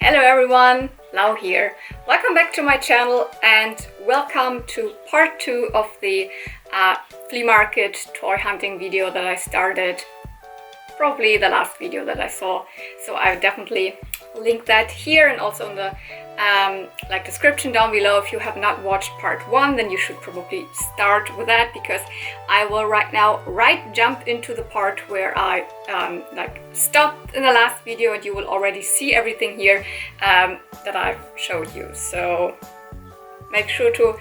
Hello everyone, Lau here. Welcome back to my channel and welcome to part 2 of the flea market toy hunting video that I started. Probably the last video that I saw. So I definitely link that here and also in the description down below. If you have not watched part 1, then you should probably start with that, because I will right now jump into the part where I stopped in the last video, and you will already see everything here that I've showed you. So make sure to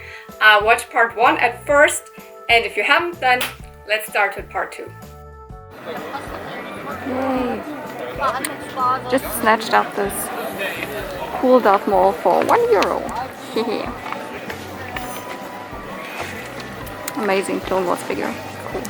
watch part 1 at first, and if you haven't, then let's start with part 2. Yay. Just snatched up this cool Darth Maul for €1. Amazing Clone Wars figure. Cool.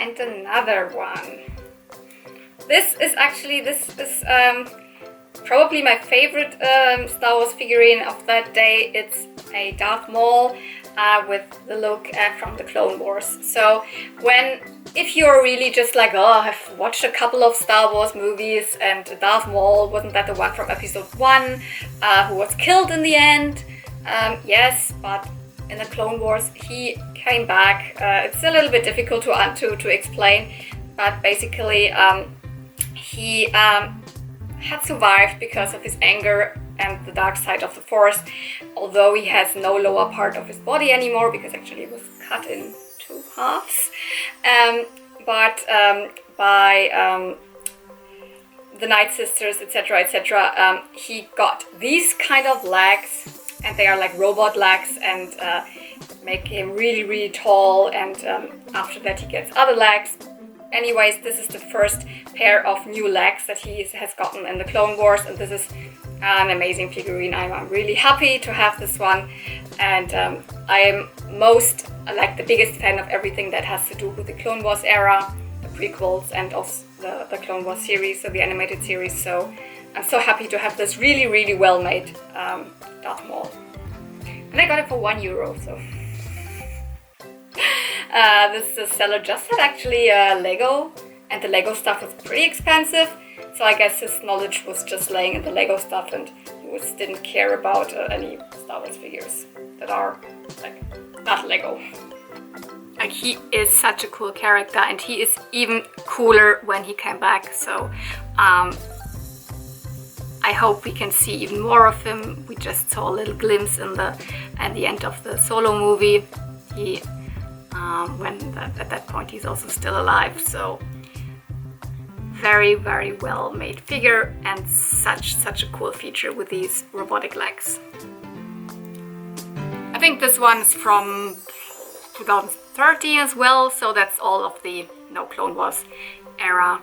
And another one. This is probably my favorite Star Wars figurine of that day. It's a Darth Maul with the look from the Clone Wars. So if you're really just like, oh, I've watched a couple of Star Wars movies and Darth Maul, wasn't that the one from episode 1 who was killed in the end? Yes, but in the Clone Wars he came back. It's a little bit difficult to explain, but basically he had survived because of his anger and the dark side of the Force, although he has no lower part of his body anymore, because actually it was cut in 2 halves. But by the Night Sisters, etc., he got these kind of legs, and they are like robot legs, and make him really, really tall, and after that he gets other legs. Anyways, this is the first pair of new legs that he has gotten in the Clone Wars, and this is an amazing figurine. I'm really happy to have this one, and I am the biggest fan of everything that has to do with the Clone Wars era, the prequels, and also the Clone Wars series, so the animated series. So I'm so happy to have this really, really well made Darth Maul. And I got it for €1, so this seller just had actually Lego, and the Lego stuff was pretty expensive, so I guess his knowledge was just laying in the Lego stuff, and he just didn't care about any Star Wars figures that are not Lego. He is such a cool character, and he is even cooler when he came back, so I hope we can see even more of him. We just saw a little glimpse at the end of the Solo movie. At that point he's also still alive. So very, very well made figure, and such a cool feature with these robotic legs. I think this one's from 2013 as well, so that's all of the Clone Wars era.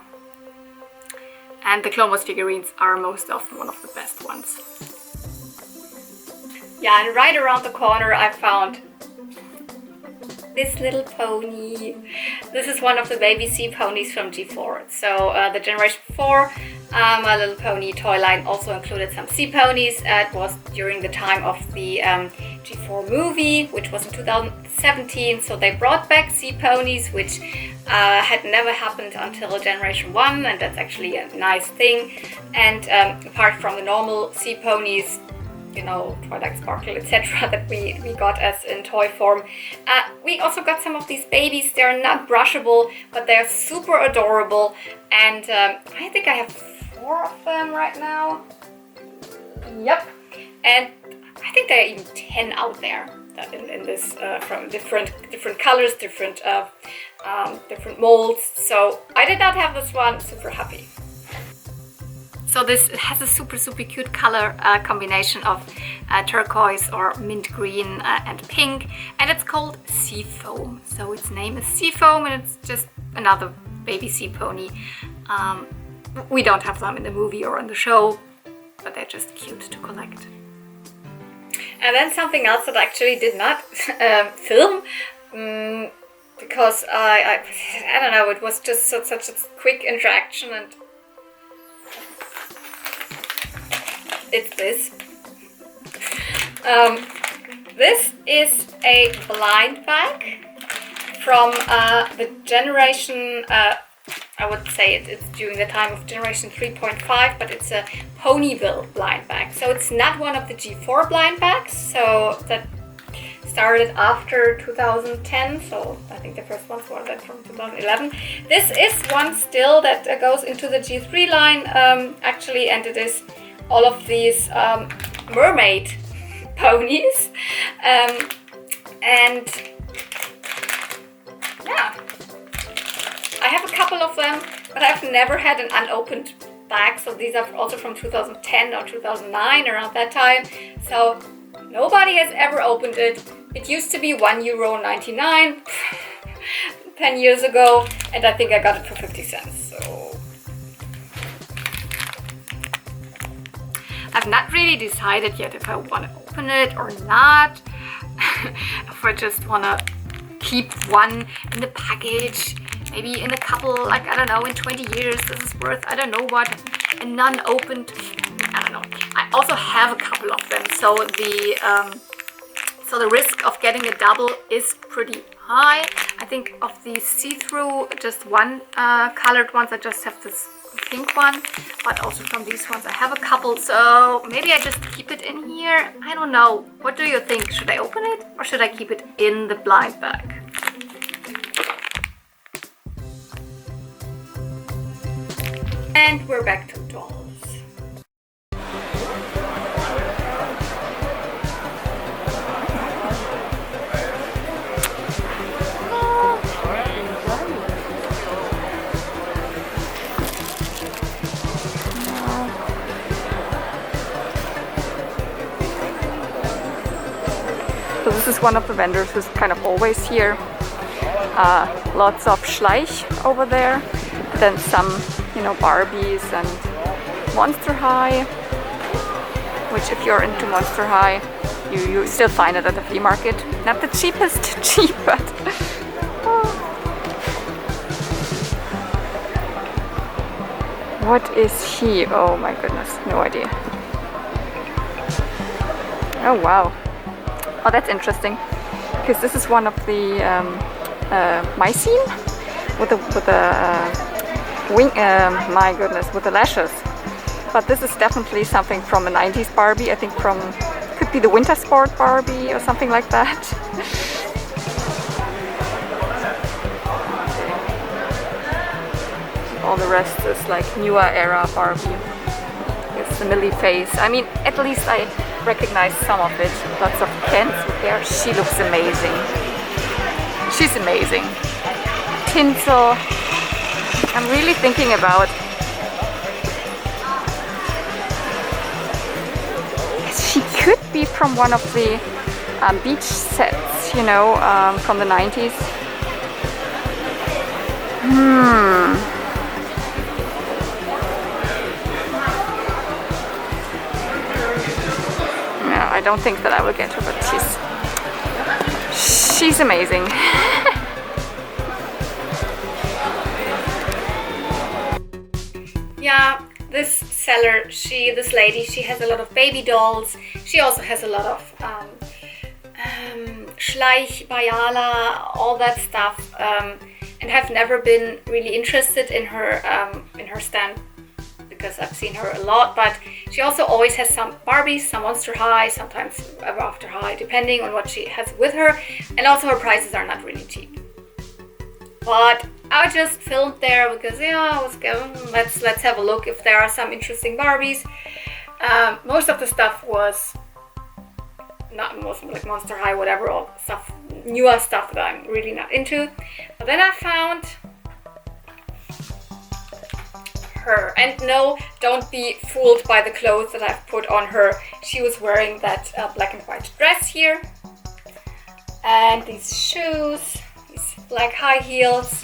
And the Clone Wars figurines are most often one of the best ones. Yeah, and right around the corner I found this little pony. This is one of the baby sea ponies from G4. So the Generation 4 My Little Pony toy line also included some sea ponies. It was during the time of the G4 movie, which was in 2017. So they brought back sea ponies, which had never happened until Generation 1, and that's actually a nice thing. And apart from the normal sea ponies, Twilight Sparkle, etc., that we got as in toy form, we also got some of these babies. They're not brushable, but they're super adorable, and I think I have 4 of them right now. Yep. And I think there are even 10 out there in this, from different colors, different molds. So I did not have this one. Super happy. So this has a super cute color combination of turquoise or mint green and pink, and it's called Sea Foam. So its name is Sea Foam, and it's just another baby sea pony. We don't have them in the movie or in the show, but they're just cute to collect. And then something else that I actually did not film, because I don't know, it was just such a quick interaction, and it's this. This is a blind bag from the generation, I would say it's during the time of generation 3.5, but it's a Ponyville blind bag. So it's not one of the G4 blind bags, so that started after 2010, so I think the first ones were then from 2011. This is one still that goes into the G3 line, actually, and it is all of these mermaid ponies, and yeah, I have a couple of them, but I've never had an unopened bag, so these are also from 2010 or 2009, around that time, so nobody has ever opened it. It used to be €1.99 10 years ago, and I think I got it for 50 cents, so I've not really decided yet if I want to open it or not. If I just want to keep one in the package, maybe in a couple, like, I don't know, in 20 years this is worth, I don't know what, a non-opened, I don't know. I also have a couple of them, so the risk of getting a double is pretty high. I think of these see-through, just one colored ones, I just have this pink one, but also from these ones I have a couple, so maybe I just keep it in here. I don't know. What do you think? Should I open it or should I keep it in the blind bag? And we're back to dolls. So this is one of the vendors who's kind of always here. Lots of Schleich over there. Then some, you know, Barbies and Monster High. Which, if you're into Monster High, you still find it at the flea market. Not the cheapest cheap, but what is he? Oh my goodness, no idea. Oh wow. Oh, that's interesting, because this is one of the Mycene with the wing. My goodness, with the lashes. But this is definitely something from a 90s Barbie. I think could be the Winter Sport Barbie or something like that. All the rest is like newer era Barbie. It's the Millie face. I mean, at least I recognize some of it. Lots of Kens with hair. She looks amazing. She's amazing. Tinsel. I'm really thinking about. She could be from one of the beach sets, you know, from the 90s. I don't think that I will get her, but she's amazing. Yeah, this seller, this lady, she has a lot of baby dolls. She also has a lot of Schleich, Bayala, all that stuff, and have never been really interested in her stand, because I've seen her a lot, but she also always has some Barbies, some Monster High, sometimes After High, depending on what she has with her, and also her prices are not really cheap. But I just filmed there because, yeah, I was going, let's have a look if there are some interesting Barbies. Most of the stuff was not most, like Monster High, whatever, all stuff, newer stuff that I'm really not into. But then I found her. And no, don't be fooled by the clothes that I've put on her. She was wearing that black and white dress here, and these shoes, these black high heels,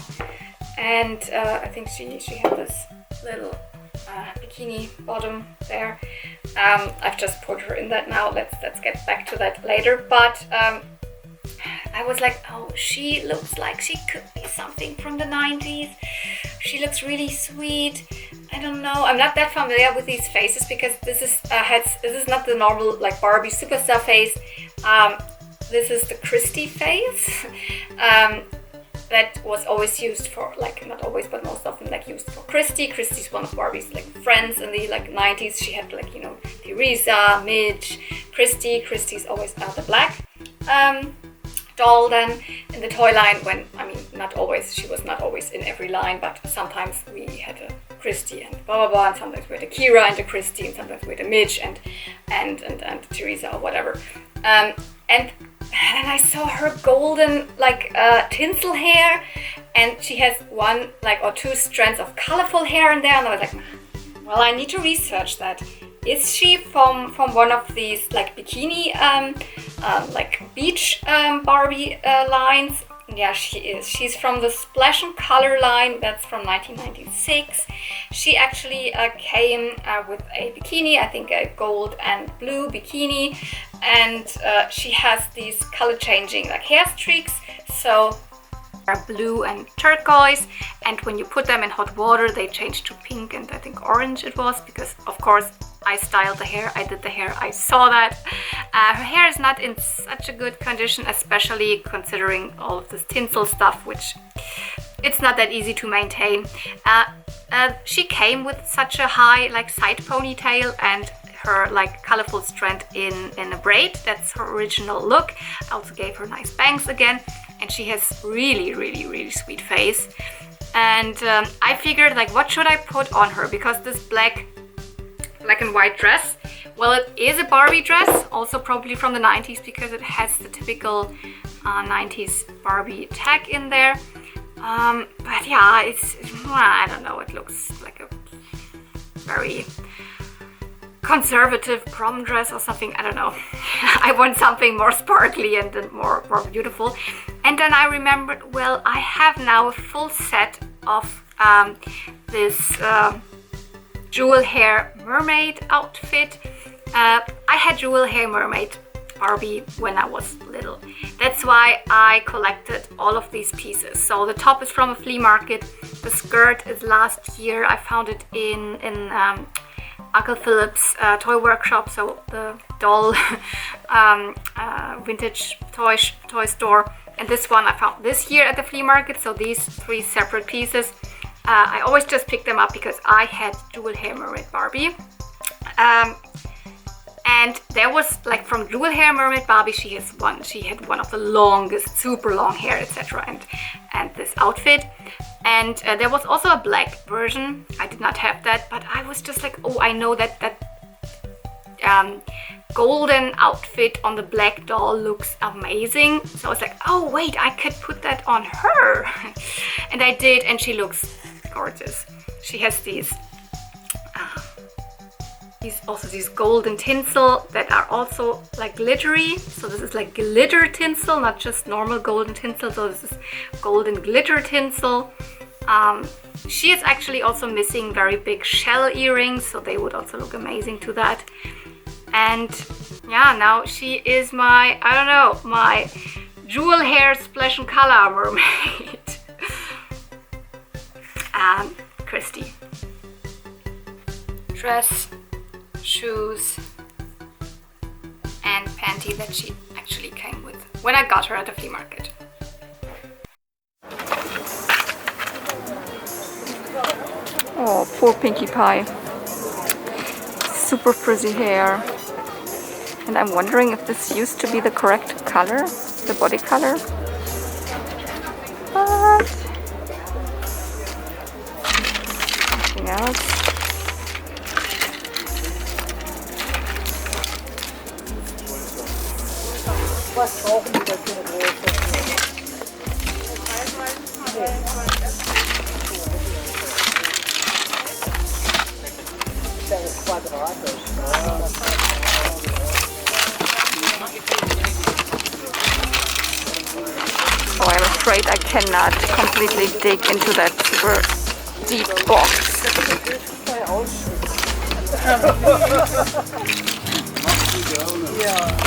and I think she had this little bikini bottom there. I've just put her in that now. Let's get back to that later. But I was like, oh, she looks like she could be something from the 90s. She looks really sweet. I don't know. I'm not that familiar with these faces because this is not the normal like Barbie superstar face. This is the Christie face. That was always used for, like, not always, but most often, like, used for Christie. Christie's one of Barbie's, like, friends in the, like, 90s. She had, like, you know, Teresa, Midge, Christie. Christie's always the black doll then in the toy line when, I mean, not always, she was not always in every line, but sometimes we had a Christie and blah, blah, blah, and sometimes we had a Kira and a Christie, and sometimes we had a Midge and Teresa or whatever. And then I saw her golden, like, tinsel hair, and she has one, like, or two strands of colorful hair in there, and I was like, well, I need to research that. Is she from one of these, like, bikini, like, beach Barbie lines? Yeah, she is. She's from the Splash and Color line. That's from 1996. She actually came with a bikini, I think a gold and blue bikini, and she has these color changing like hair streaks, so are blue and turquoise, and when you put them in hot water they change to pink and I think orange it was, because of course I styled the hair, I did the hair, I saw that. Her hair is not in such a good condition, especially considering all of this tinsel stuff, which it's not that easy to maintain. She came with such a high like side ponytail and her like colorful strand in a braid. That's her original look. I also gave her nice bangs again, and she has really sweet face. And I figured, like, what should I put on her, because this black and white dress, well, it is a Barbie dress, also probably from the 90s because it has the typical 90s Barbie tag in there. But yeah, it's, I don't know, it looks like a very conservative prom dress or something, I don't know. I want something more sparkly and more beautiful. And then I remembered, well, I have now a full set of this jewel hair mermaid outfit. I had jewel hair mermaid Barbie when I was little. That's why I collected all of these pieces. So the top is from a flea market. The skirt is last year. I found it in Uncle Philip's toy workshop, so the doll vintage toy store. And this one I found this year at the flea market. So these three separate pieces, I always just pick them up because I had jewel hair mermaid Barbie. And there was, like, from Jewel Hair Mermaid Barbie, she had one of the longest, super long hair, etc. And this outfit. And there was also a black version. I did not have that, but I was just like, oh, I know that golden outfit on the black doll looks amazing. So I was like, oh wait, I could put that on her. And I did, and she looks gorgeous. She has these golden tinsel that are also like glittery. So this is like glitter tinsel, not just normal golden tinsel. So this is golden glitter tinsel. She is actually also missing very big shell earrings, so they would also look amazing to that. And yeah, now she is my, I don't know, my jewel hair splash and color mermaid. Christie. Dress, shoes, and panty that she actually came with when I got her at the flea market. Oh, poor Pinkie Pie. Super frizzy hair. And I'm wondering if this used to be the correct color, the body color. But something else. Was brauchen die dafür eine große? I'm afraid I cannot completely dig into that super deep box. Ja.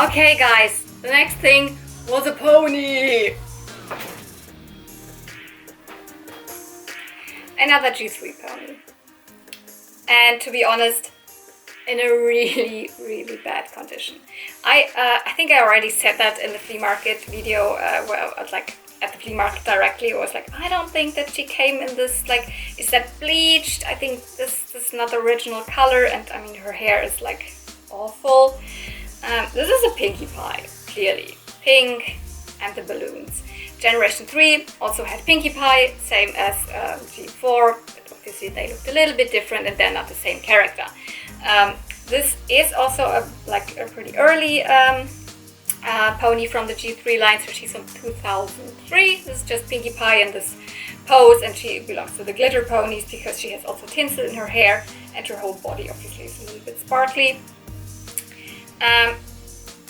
Okay guys, the next thing was a pony. Another G3 pony. And to be honest, in a really, really bad condition. I think I already said that in the flea market video where I was like at the flea market directly. I was like, I don't think that she came in this, like, is that bleached? I think this is not the original color, and I mean her hair is like awful. This is a Pinkie Pie, clearly. Pink and the balloons. Generation 3 also had Pinkie Pie, same as G4, but obviously they looked a little bit different and they're not the same character. This is also a pretty early pony from the G3 line, so she's from 2003. This is just Pinkie Pie in this pose, and she belongs to the glitter ponies because she has also tinsel in her hair, and her whole body obviously is a little bit sparkly.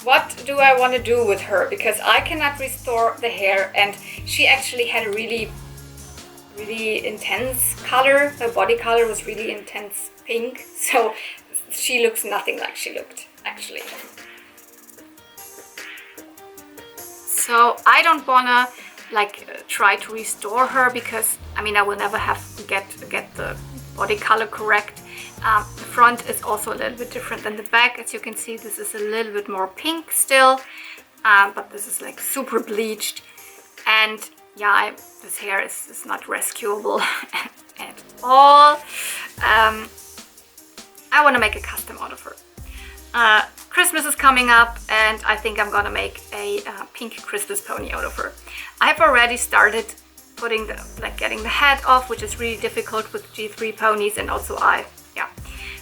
What do I want to do with her? Because I cannot restore the hair, and she actually had a really intense color. Her body color was really intense pink, so she looks nothing like she looked actually. So I don't wanna try to restore her, because I mean I will never have to get the body color correct. The front is also a little bit different than the back. As you can see, this is a little bit more pink still, but this is like super bleached, and yeah, this hair is not rescuable at all. I want to make a custom out of her. Christmas is coming up, and I think I'm gonna make a pink Christmas pony out of her. I've already started putting getting the head off, which is really difficult with G3 ponies, and also I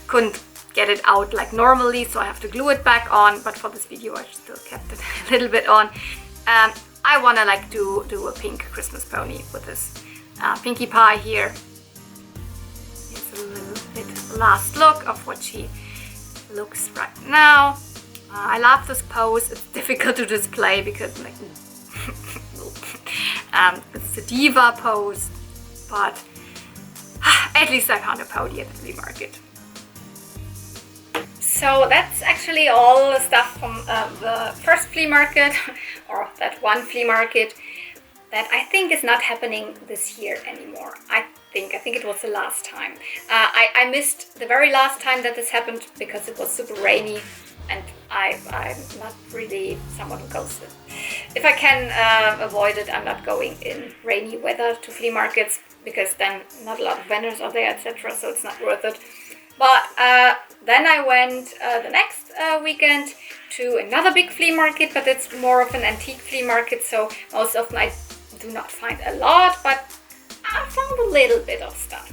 couldn't get it out like normally, so I have to glue it back on, but for this video I still kept it a little bit on. I want to do a pink Christmas pony with this Pinkie Pie here. Here's a little bit last look of what she looks right now. I love this pose. It's difficult to display because like it's a diva pose, but at least I found a pony at the flea market. So that's actually all the stuff from the first flea market, or that one flea market that I think is not happening this year anymore. I think it was the last time. I missed the very last time that this happened because it was super rainy, and I'm not really someone who goes in. If I can avoid it, I'm not going in rainy weather to flea markets, because then not a lot of vendors are there, etc. So it's not worth it. But then I went the next weekend to another big flea market, but it's more of an antique flea market, so most often I do not find a lot, but I found a little bit of stuff.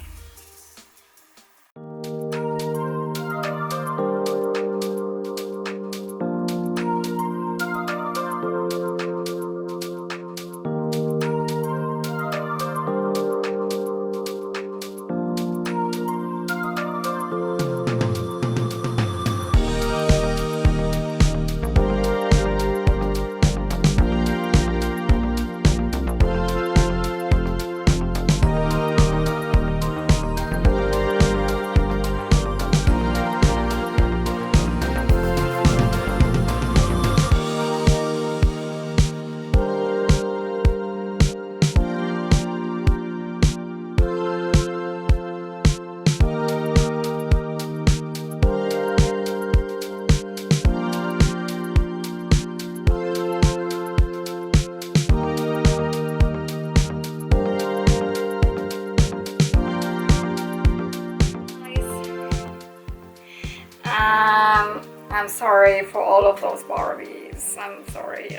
I'm sorry for all of those Barbies. I'm sorry.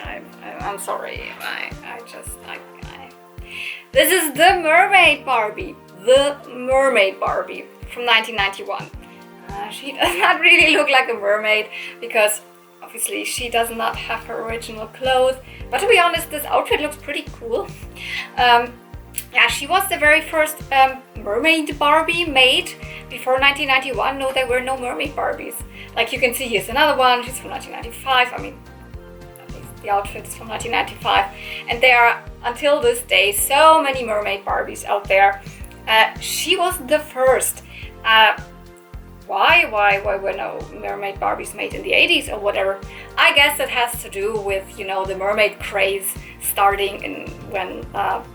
I'm sorry. This is the Mermaid Barbie. The Mermaid Barbie from 1991. She does not really look like a mermaid, because obviously she does not have her original clothes, but to be honest, this outfit looks pretty cool. Yeah, she was the very first mermaid Barbie made before 1991. No, there were no mermaid Barbies. Like you can see, here's another one. She's from 1995. I mean, at least the outfit is from 1995. And there are, until this day, so many mermaid Barbies out there. She was the first. Why were no mermaid Barbies made in the 80s or whatever? I guess it has to do with, you know, the mermaid craze starting in when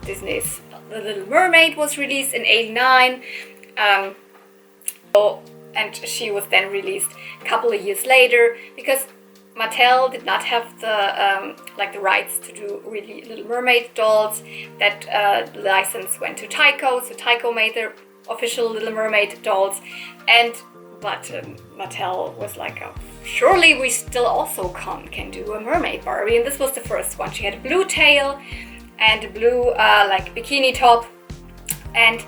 Disney's The Little Mermaid was released in '89. And she was then released a couple of years later because Mattel did not have the the rights to do really Little Mermaid dolls. That license went to Tyco, so Tyco made their official Little Mermaid dolls, but Mattel was like, surely we still also can do a mermaid Barbie, and this was the first one. She had a blue tail and a blue bikini top, and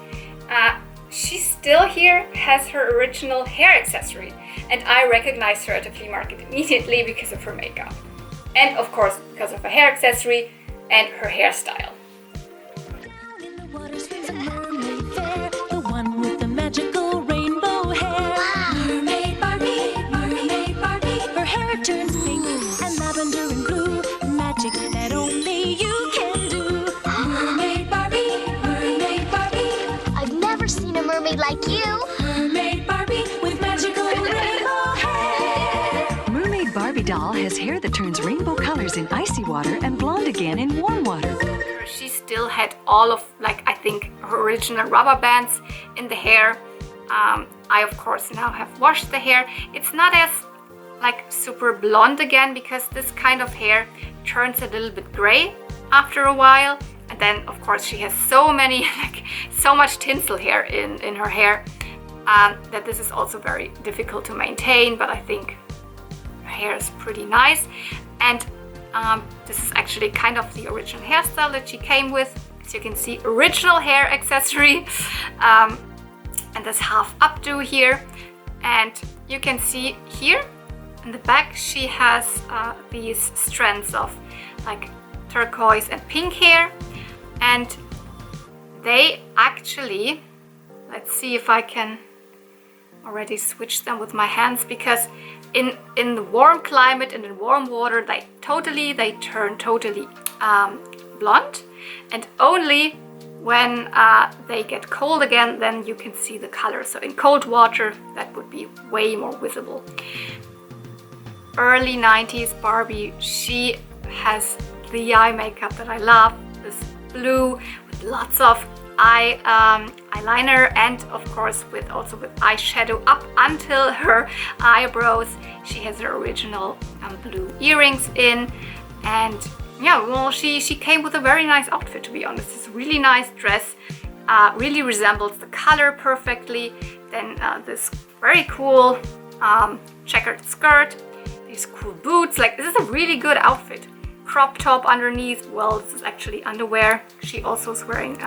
she still here has her original hair accessory, and I recognized her at the flea market immediately because of her makeup, and of course because of her hair accessory and her hairstyle. Down in the water swims a mermaid fair, the one with the magical rainbow hair. Wow. Mermaid Barbie, mermaid Barbie. Her hair turns pink and lavender and blue, magic that only you can do. Mermaid Barbie, mermaid Barbie. I've never seen a mermaid like you. Mermaid Barbie with magical rainbow hair. Mermaid Barbie doll has hair that turns rainbow colors in icy water and blonde again in warm water. She still had all of, I think, her original rubber bands in the hair. I, of course, now have washed the hair. It's not as, super blonde again because this kind of hair turns a little bit gray after a while. And then, of course, she has so many, so much tinsel hair in her hair that this is also very difficult to maintain. But I think her hair is pretty nice. And this is actually kind of the original hairstyle that she came with. As you can see, original hair accessory, and this half updo here. And you can see here in the back she has these strands of turquoise and pink hair, and they actually, let's see if I can already switch them with my hands, because in the warm climate and in warm water they turn totally blonde, and only when they get cold again then you can see the color. So in cold water that would be way more visible. Early 90s Barbie, she has the eye makeup that I love, this blue with lots of eyeliner, and of course also with eyeshadow up until her eyebrows. She has her original blue earrings in, and yeah, well, she came with a very nice outfit, to be honest. It's a really nice dress, really resembles the color perfectly. Then this very cool checkered skirt, these cool boots. This is a really good outfit. Crop top underneath. Well, this is actually underwear. She also is wearing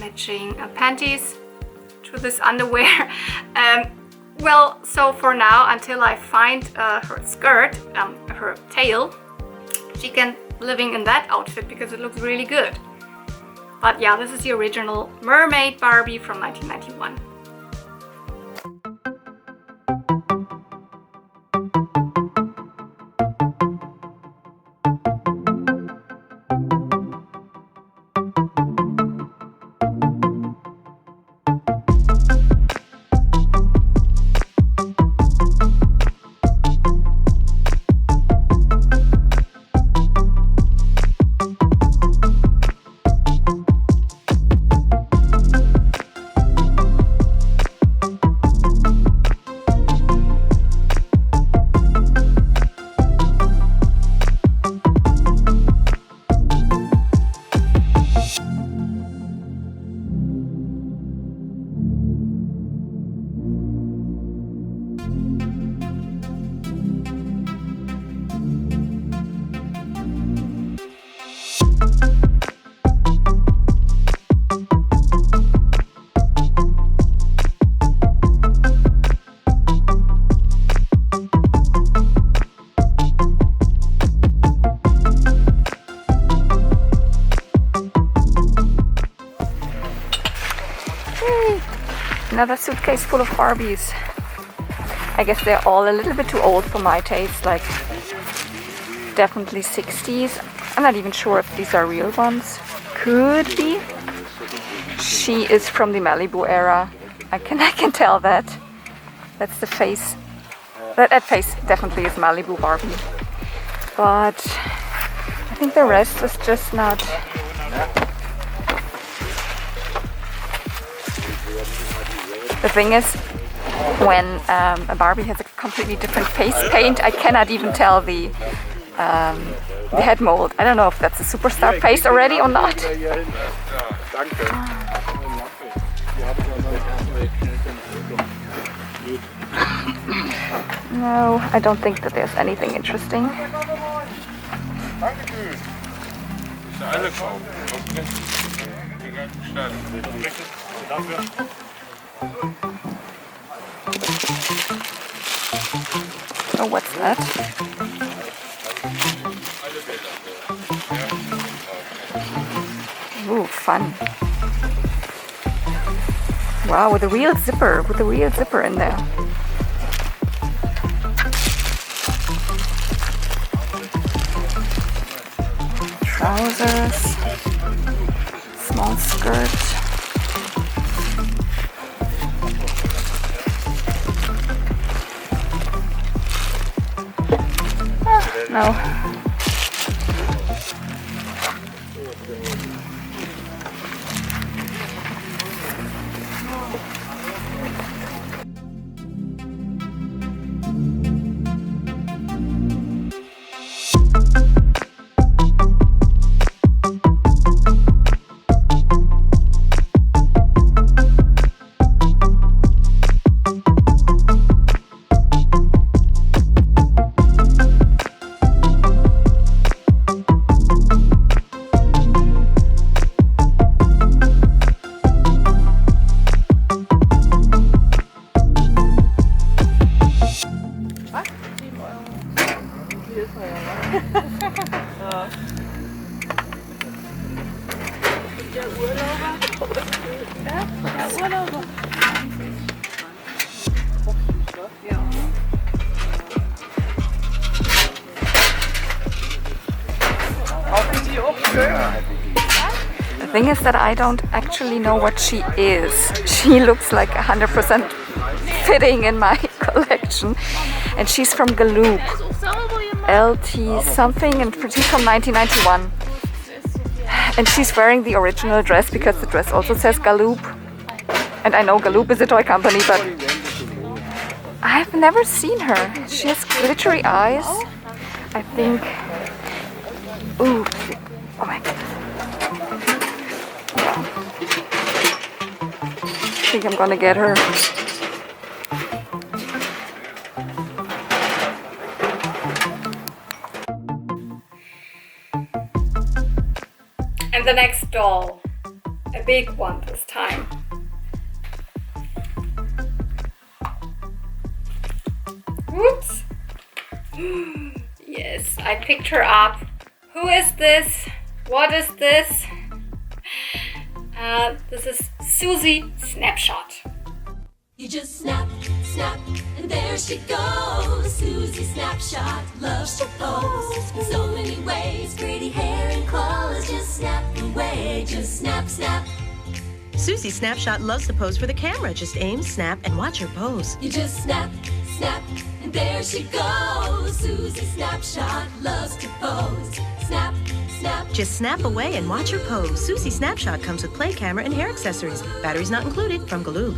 matching panties to this underwear. Well, so for now, until I find her skirt, her tail, she can living in that outfit because it looks really good. But yeah, this is the original Mermaid Barbie from 1991. Another suitcase full of Barbies. I guess they're all a little bit too old for my taste, like definitely 60s. I'm not even sure if these are real ones. Could be. She is from the Malibu era. I can tell that. That's the face. That face definitely is Malibu Barbie. But I think the rest is just not. The thing is, when a Barbie has a completely different face paint, I cannot even tell the head mold. I don't know if that's a superstar face already or not. No, I don't think that there's anything interesting. Oh, what's that? Ooh, fun. Wow, with a real zipper in there. Trousers, small skirt. No. The thing is that I don't actually know what she is. She looks like 100% fitting in my collection. And she's from Galoob. LT something, and she's from 1991. And she's wearing the original dress because the dress also says Galoob. And I know Galoob is a toy company, but I've never seen her. She has glittery eyes. I think... Ooh, oh my goodness. I think I'm gonna get her. And the next doll, a big one this time. Whoops. Yes, I picked her up. Who is this? What is this? This is Suzy Snapshot. You just snap, snap, and there she goes. Suzy Snapshot loves to pose in so many ways. Pretty hair and clothes, just snap away, just snap, snap. Suzy Snapshot loves to pose for the camera. Just aim, snap, and watch her pose. You just snap, snap, and there she goes. Suzy Snapshot loves to pose. Snap, snap. Just snap away and watch her pose. Suzy Snapshot comes with play camera and hair accessories. Batteries not included, from Galoob.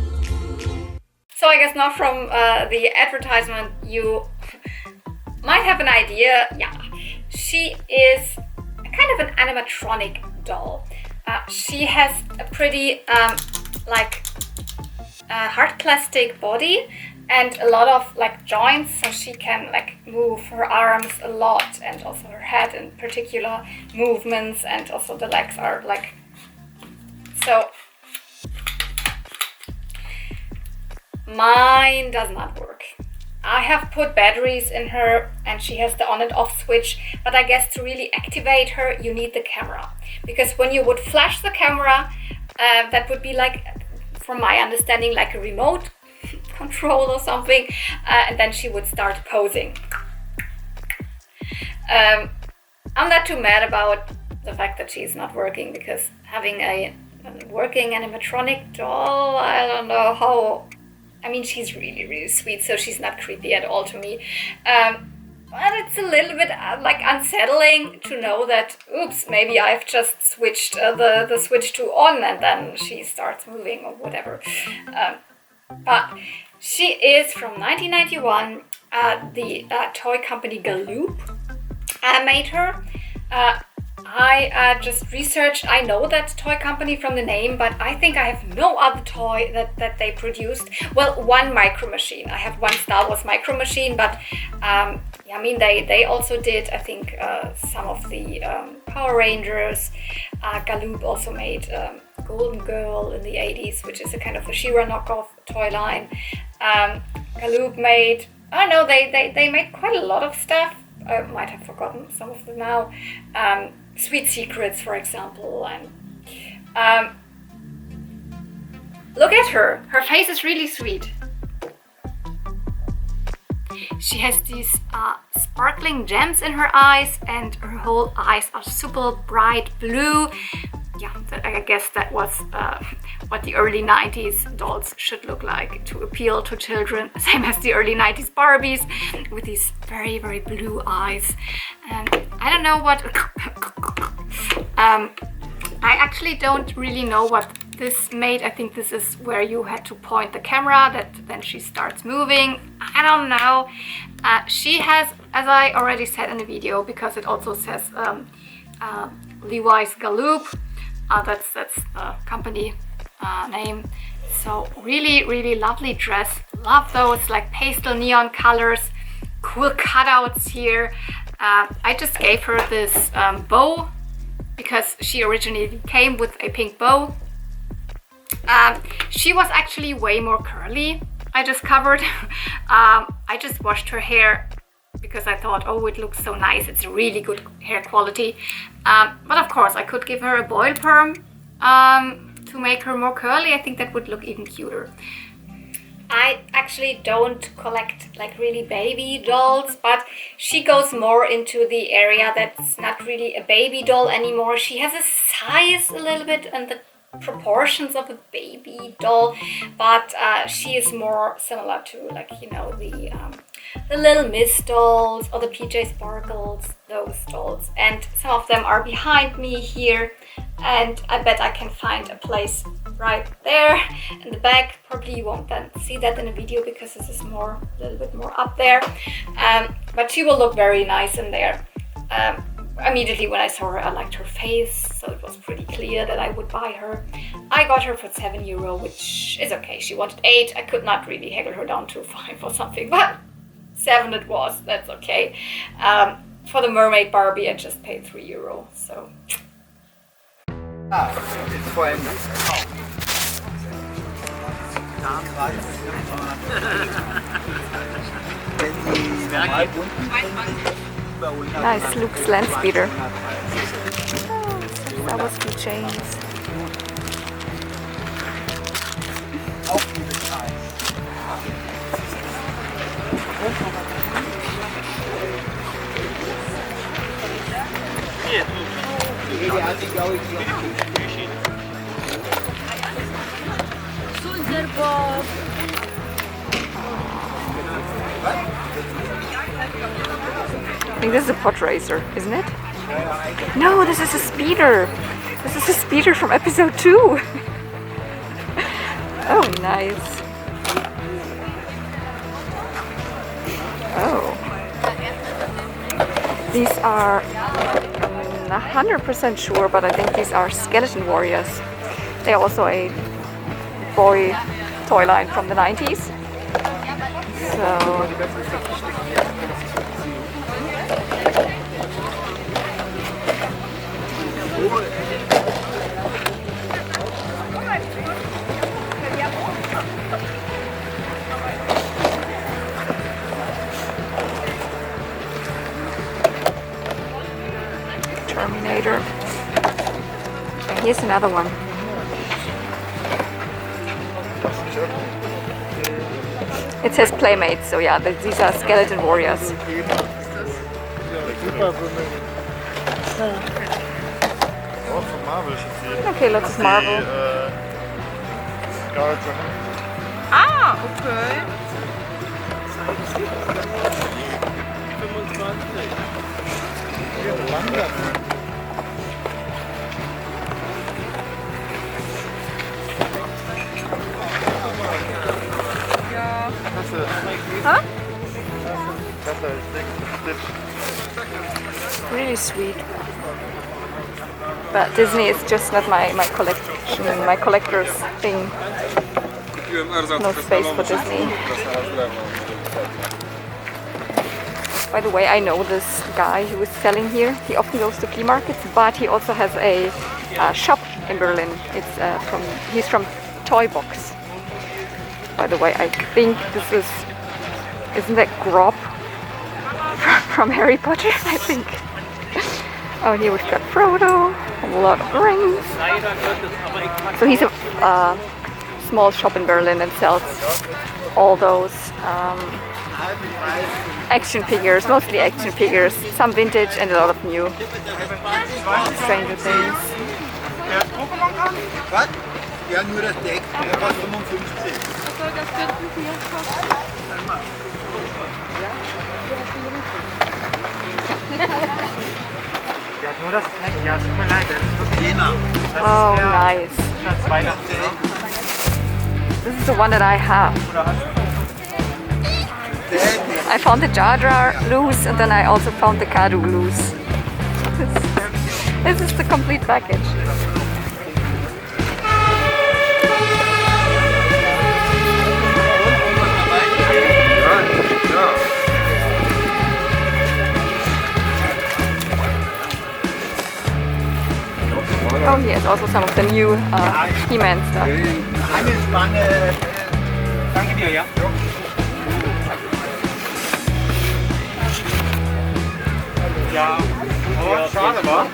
So I guess not from the advertisement, you might have an idea. Yeah, she is kind of an animatronic doll. She has a pretty hard plastic body and a lot of like joints, so she can like move her arms a lot, and also her head in particular movements, and also the legs are like so. Mine does not work. I have put batteries in her and she has the on and off switch, but I guess to really activate her you need the camera, because when you would flash the camera that would be like from my understanding, like a remote control or something, and then she would start posing. I'm not too mad about the fact that she's not working, because having a working animatronic doll, I don't know how. I mean, she's really, really sweet, so she's not creepy at all to me. But it's a little bit like unsettling to know that, oops, maybe I've just switched the switch to on and then she starts moving or whatever. But she is from 1991. The toy company Galoop made her. I just researched. I know that toy company from the name, but I think I have no other toy that they produced. Well, one Micro Machine. I have one Star Wars Micro Machine, but I mean, they also did, I think, some of the Power Rangers. Galoop also made Golden Girl in the 80s, which is a kind of a She-Ra knockoff toy line. Galoop made, I don't know, they made quite a lot of stuff. I might have forgotten some of them now. Sweet Secrets, for example. And look at her. Her face is really sweet. She has these sparkling gems in her eyes, and her whole eyes are super bright blue. Yeah, I guess that was what the early 90s dolls should look like to appeal to children, same as the early 90s Barbies, with these very, very blue eyes. And I don't know what... I actually don't really know what this made. I think this is where you had to point the camera, that then she starts moving. I don't know. She has, as I already said in the video, because it also says Levi's Galoop. That's the company name. So really, really lovely dress. Love those like pastel neon colors. Cool cutouts here. I just gave her this bow because she originally came with a pink bow. She was actually way more curly, I discovered. I just washed her hair because I thought, oh, it looks so nice. It's really good hair quality. But of course, I could give her a boil perm to make her more curly. I think that would look even cuter. I actually don't collect like really baby dolls, but she goes more into the area that's not really a baby doll anymore. She has a size a little bit and the proportions of a baby doll, but she is more similar to, like, you know, the Little Miss dolls or the PJ Sparkles, those dolls. And some of them are behind me here, and I bet I can find a place right there in the back. Probably you won't then see that in a video because this is a little bit more up there, but she will look very nice in there. Immediately when I saw her, I liked her face, so it was pretty clear that I would buy her. I got her for €7, which is okay. She wanted 8. I could not really haggle her down to 5 or something, but 7 it was. That's okay. For the mermaid Barbie, I just paid €3. So. Vor allem Nice Luke's land speeder. Oh, that was the chains. I think this is a pod racer, isn't it? No, this is a speeder. This is a speeder from episode 2. Oh, nice. Oh. These are, I'm not 100% sure, but I think these are skeleton warriors. They're also a boy toy line from the 90s. So... Terminator. And here's another one. It says Playmates, so yeah, these are skeleton warriors. Okay, lots of Marvel. Ah, okay. Huh? Really sweet. But Disney is just not my collection, my collector's thing. No space for Disney. By the way, I know this guy who is selling here. He often goes to flea markets, but he also has a shop in Berlin. He's from Toy Box. By the way, I think this isn't that Grob from Harry Potter, I think. Oh, here we've got Frodo, a lot of rings. So he's a small shop in Berlin and sells all those action figures, mostly action figures, some vintage and a lot of new. Stranger Things. Was? Ja, nur das Deck, der kostet 55. Das könnten wir Ja, nur das Deck, ja, tut mir leid, das ist Jena. Oh, nice. This is the one that I have. I found the Jar Jar loose and then I also found the Kadu loose. This is the complete package. Oh, here's also some of the new He-Man stuff. Eine Spanne. Danke dir, ja. Ja, aber schade, wa?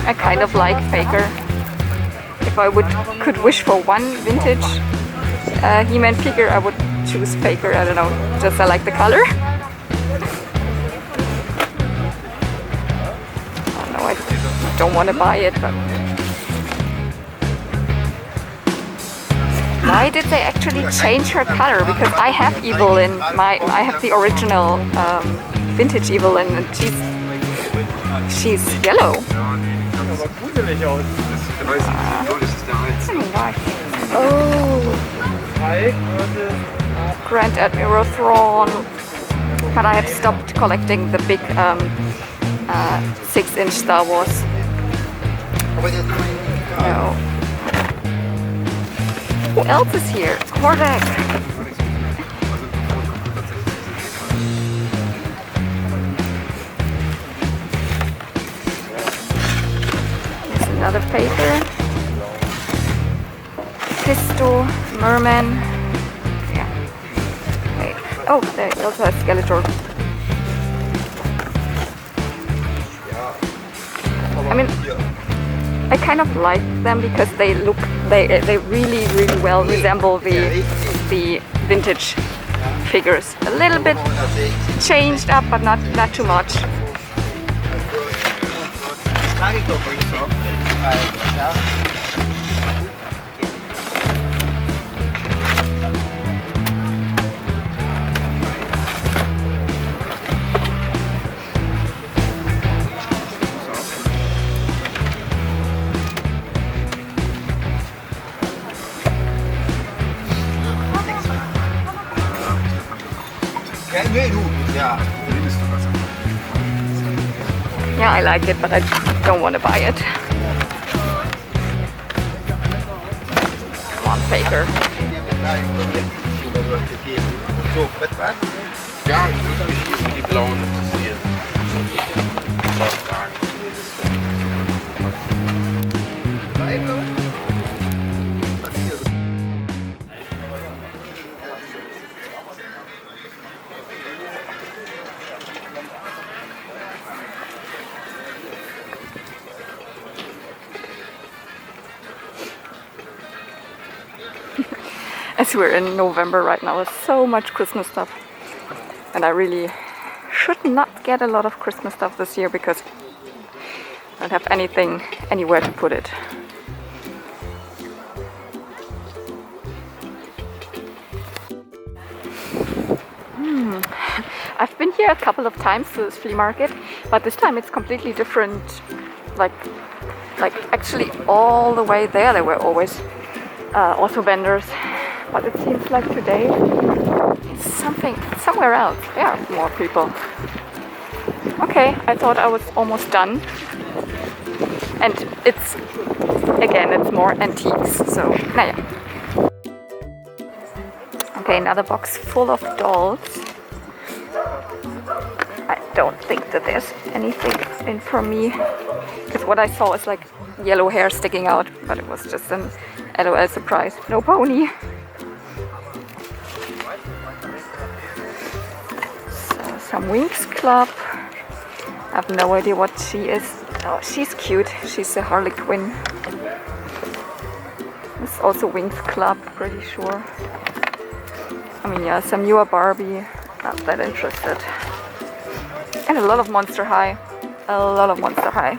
I kind of like Faker. If I could wish for one vintage He-Man figure, I would choose Faker. I don't know, just I like the color. I don't want to buy it, but why did they actually change her color? Because I have Evelyn, I have the original vintage Evelyn, and she's yellow. Oh, Grand Admiral Thrawn, but I have stopped collecting the big 6-inch Star Wars. No. Who else is here? Kordak. There's another paper. Fisto, Merman. Yeah. Wait. Oh, there also has Skeletor. I mean, I kind of like them because they really well resemble the vintage figures. A little bit changed up, but not too much. Yeah, I like it, but I don't want to buy it. Come on, Faker. So, was? Ja, ich würde die blauen interessieren. as we're in November right now, there's so much Christmas stuff. And I really should not get a lot of Christmas stuff this year because I don't have anything anywhere to put it. I've been here a couple of times to this flea market, but this time it's completely different. Like actually all the way there were always also vendors, but it seems like today it's somewhere else. There are more people. Okay, I thought I was almost done, and it's more antiques. So, naja. Okay, another box full of dolls. I don't think that there's anything in for me, because what I saw is like yellow hair sticking out, but it was just an LOL surprise. No pony. So, some Winx Club. I have no idea what she is. Oh, she's cute. She's a Harley Quinn. It's also Winx Club, pretty sure. I mean, yeah, some newer Barbie. Not that interested. And a lot of Monster High. A lot of Monster High.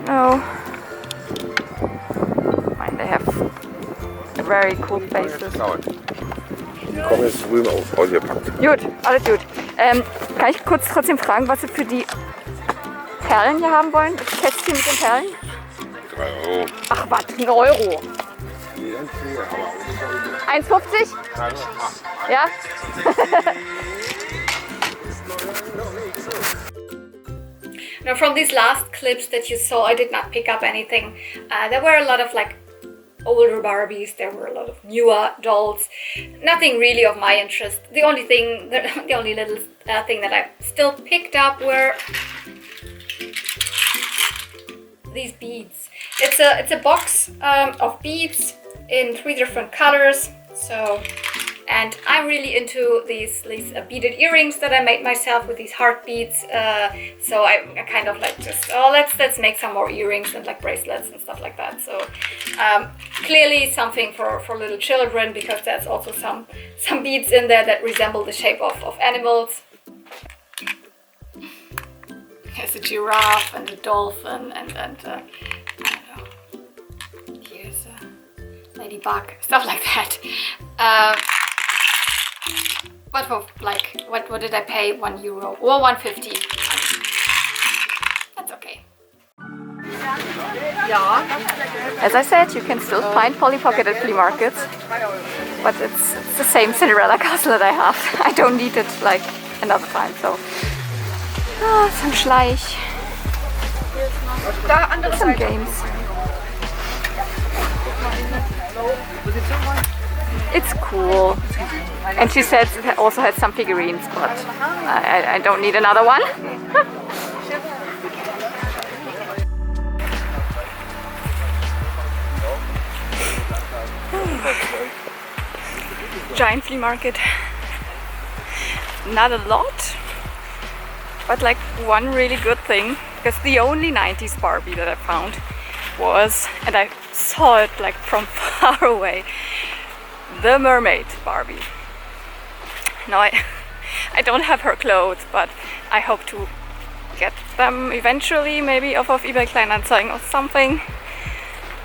No. Fine, they have very cool faces. Komm jetzt drüben ausgepackt. Gut, alles gut. Kann ich kurz trotzdem fragen, was Sie für die Perlen hier haben wollen? Das Kästchen mit den Perlen? 3 Euro. Ach was, 1 Euro. 1,50? Ja? Now, from these last clips that you saw, I did not pick up anything. There were a lot of like older Barbies, there were a lot of newer dolls. Nothing really of my interest. The only little thing that I still picked up were these beads. It's a box of beads in 3 different colors. So, and I'm really into these beaded earrings that I made myself with these heart beads. So I kind of like just, let's make some more earrings and like bracelets and stuff like that. So clearly something for little children, because there's also some beads in there that resemble the shape of animals. There's a giraffe and a dolphin and I don't know. Here's a ladybug, stuff like that. But for like, what did I pay? €1 or 1.50? That's okay. As I said, you can still find Polly Pocket at flea markets, but it's the same Cinderella castle that I have. I don't need it like another time, so. Some Schleich. Some games. It's cool. And she said it also had some figurines, but I don't need another one. Giant flea market. Not a lot, but like one really good thing, because the only 90s Barbie that I found was, and I saw it like from far away, the mermaid Barbie. Now I don't have her clothes, but I hope to get them eventually, maybe off of eBay Kleinanzeigen or something.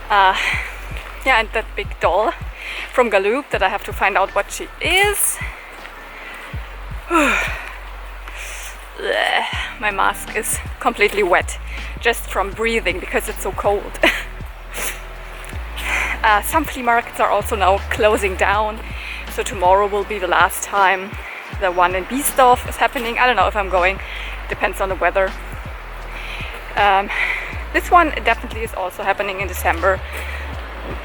Yeah, and that big doll from Galoob that I have to find out what she is. My mask is completely wet just from breathing because it's so cold. Some flea markets are also now closing down, so tomorrow will be the last time the one in Biesdorf is happening. I don't know if I'm going, depends on the weather. This one definitely is also happening in December.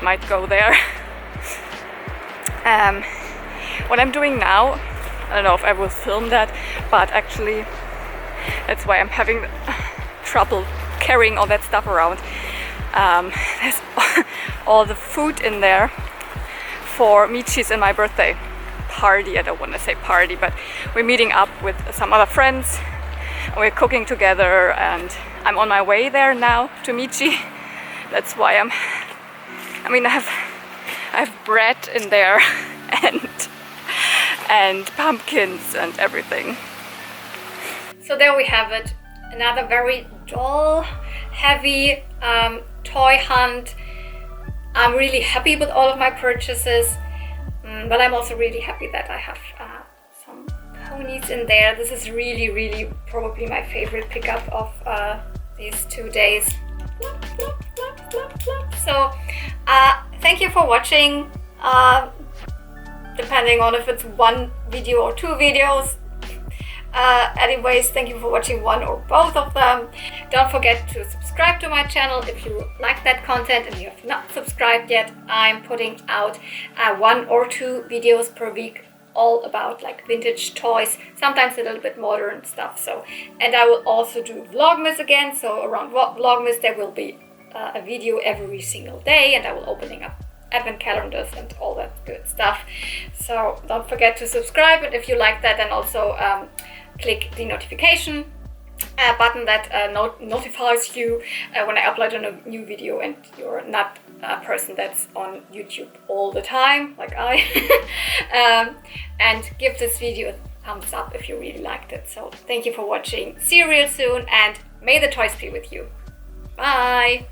Might go there. What I'm doing now, I don't know if I will film that, but actually that's why I'm having trouble carrying all that stuff around. There's all the food in there for Michi's and my birthday party. I don't want to say party, but we're meeting up with some other friends. We're cooking together and I'm on my way there now to Michi. That's why I'm I mean, I have bread in there and pumpkins and everything. So there we have it. Another very doll heavy toy hunt. I'm really happy with all of my purchases, but I'm also really happy that I have some ponies in there. This is really probably my favorite pickup of these 2 days. So thank you for watching, depending on if it's one video or 2 videos. Anyways, thank you for watching one or both of them. Don't forget to subscribe to my channel if you like that content and you have not subscribed yet. I'm putting out 1 or 2 videos per week, all about like vintage toys, sometimes a little bit modern stuff. So, and I will also do Vlogmas again. So around Vlogmas there will be a video every single day, and I will opening up advent calendars and all that good stuff. So don't forget to subscribe, and if you like that, then also click the notification button that notifies you when I upload a new video and you're not a person that's on YouTube all the time like I. And give this video a thumbs up if you really liked it. So thank you for watching. See you real soon, and may the toys be with you. Bye!